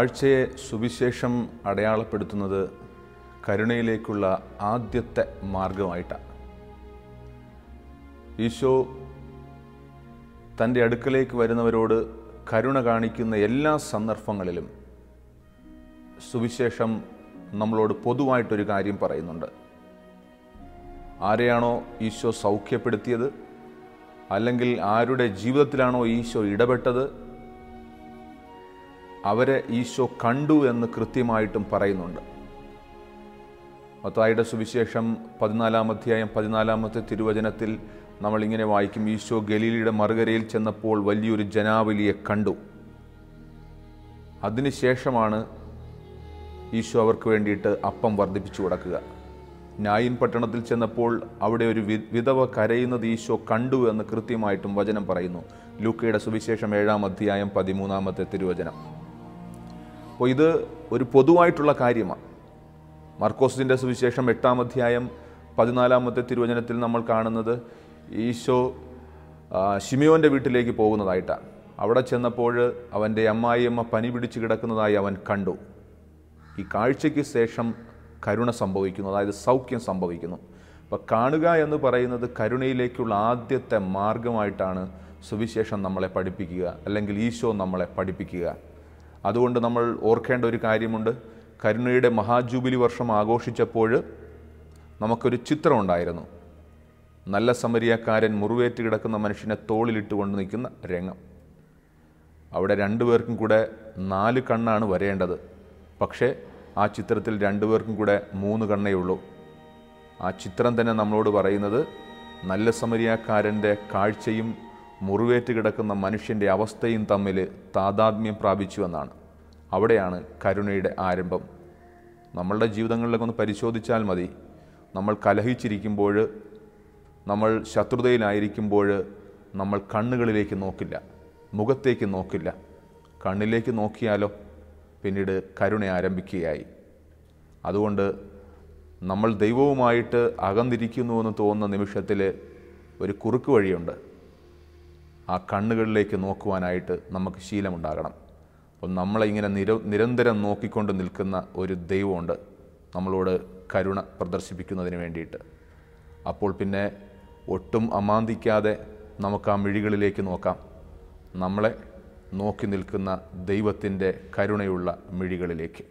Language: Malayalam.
കാഴ്ചയെ സുവിശേഷം അടയാളപ്പെടുത്തുന്നത് കരുണയിലേക്കുള്ള ആദ്യത്തെ മാർഗമായിട്ടാണ്. ഈശോ തൻ്റെ അടുക്കലേക്ക് വരുന്നവരോട് കരുണ കാണിക്കുന്ന എല്ലാ സന്ദർഭങ്ങളിലും സുവിശേഷം നമ്മളോട് പൊതുവായിട്ടൊരു കാര്യം പറയുന്നുണ്ട്. ആരെയാണോ ഈശോ സൗഖ്യപ്പെടുത്തിയത്, അല്ലെങ്കിൽ ആരുടെ ജീവിതത്തിലാണോ ഈശോ ഇടപെട്ടത്, അവരെ ഈശോ കണ്ടു എന്ന് കൃത്യമായിട്ടും പറയുന്നുണ്ട്. മത്തായിയുടെ സുവിശേഷം 14-ാം അധ്യായം 14-ാമത്തെ തിരുവചനത്തിൽ നമ്മളിങ്ങനെ വായിക്കും: ഈശോ ഗലീലയുടെ മറുകരയിൽ ചെന്നപ്പോൾ വലിയൊരു ജനാവലിയെ കണ്ടു. അതിനുശേഷമാണ് ഈശോ അവർക്ക് വേണ്ടിയിട്ട് അപ്പം വർദ്ധിപ്പിച്ചു കൊടുക്കുക. നായിൻ പട്ടണത്തിൽ ചെന്നപ്പോൾ അവിടെ ഒരു വിധവ കരയുന്നത് ഈശോ കണ്ടു എന്ന് കൃത്യമായിട്ടും വചനം പറയുന്നു. ലൂക്കയുടെ സുവിശേഷം 7-ാം അധ്യായം 13-ാമത്തെ തിരുവചനം. അപ്പോൾ ഇത് ഒരു പൊതുവായിട്ടുള്ള കാര്യമാണ്. മർക്കോസിൻ്റെ സുവിശേഷം 8-ാം അധ്യായം 14-ാമത്തെ തിരുവചനത്തിൽ നമ്മൾ കാണുന്നത് ഈശോ ശിമിയോൻ്റെ വീട്ടിലേക്ക് പോകുന്നതായിട്ടാണ്. അവിടെ ചെന്നപ്പോൾ അവൻ്റെ അമ്മായിയമ്മ പനി പിടിച്ച് കിടക്കുന്നതായി അവൻ കണ്ടു. ഈ കാഴ്ചയ്ക്ക് ശേഷം കരുണ സംഭവിക്കുന്നു, അതായത് സൗഖ്യം സംഭവിക്കുന്നു. അപ്പോൾ കാണുക എന്ന് പറയുന്നത് കരുണയിലേക്കുള്ള ആദ്യത്തെ മാർഗമായിട്ടാണ് സുവിശേഷം നമ്മളെ പഠിപ്പിക്കുക, അല്ലെങ്കിൽ ഈശോ നമ്മളെ പഠിപ്പിക്കുക. അതുകൊണ്ട് നമ്മൾ ഓർക്കേണ്ട ഒരു കാര്യമുണ്ട്. കരുണയുടെ മഹാജൂബിലി വർഷം ആഘോഷിച്ചപ്പോൾ നമുക്കൊരു ചിത്രം ഉണ്ടായിരുന്നു. നല്ല സമരിയക്കാരൻ മുറിവേറ്റ് കിടക്കുന്ന മനുഷ്യനെ തോളിലിട്ട് കൊണ്ട് നിൽക്കുന്ന രംഗം. അവിടെ രണ്ടുപേർക്കും കൂടെ 4 കണ്ണാണ് വരേണ്ടത്. പക്ഷേ ആ ചിത്രത്തിൽ രണ്ടുപേർക്കും കൂടെ 3 കണ്ണേ ഉള്ളൂ. ആ ചിത്രം തന്നെ നമ്മളോട് പറയുന്നത് നല്ല സമരിയക്കാരൻ്റെ കാഴ്ചയും മുറിവേറ്റ് കിടക്കുന്ന മനുഷ്യൻ്റെ അവസ്ഥയും തമ്മിൽ താതാത്മ്യം പ്രാപിച്ചു എന്നാണ്. അവിടെയാണ് കരുണയുടെ ആരംഭം. നമ്മളുടെ ജീവിതങ്ങളിലൊക്കെ ഒന്ന് പരിശോധിച്ചാൽ മതി. നമ്മൾ കലഹിച്ചിരിക്കുമ്പോൾ, നമ്മൾ ശത്രുതയിലായിരിക്കുമ്പോൾ നമ്മൾ കണ്ണുകളിലേക്ക് നോക്കില്ല, മുഖത്തേക്ക് നോക്കില്ല. കണ്ണിലേക്ക് നോക്കിയാലോ പിന്നീട് കരുണ ആരംഭിക്കുകയായി. അതുകൊണ്ട് നമ്മൾ ദൈവവുമായിട്ട് അകന്നിരിക്കുന്നുവെന്ന് തോന്നുന്ന നിമിഷത്തിൽ ഒരു കുറുക്ക് വഴിയുണ്ട്. ആ കണ്ണുകളിലേക്ക് നോക്കുവാനായിട്ട് നമുക്ക് ശീലമുണ്ടാകണം. അപ്പം നമ്മളെ ഇങ്ങനെ നിരന്തരം നോക്കിക്കൊണ്ട് നിൽക്കുന്ന ഒരു ദൈവമുണ്ട് നമ്മളോട് കരുണ പ്രദർശിപ്പിക്കുന്നതിന് വേണ്ടിയിട്ട്. അപ്പോൾ പിന്നെ ഒട്ടും അമാന്തിക്കാതെ നമുക്ക് ആ മിഴികളിലേക്ക് നോക്കാം, നമ്മളെ നോക്കി നിൽക്കുന്ന ദൈവത്തിൻ്റെ കരുണയുള്ള മിഴികളിലേക്ക്.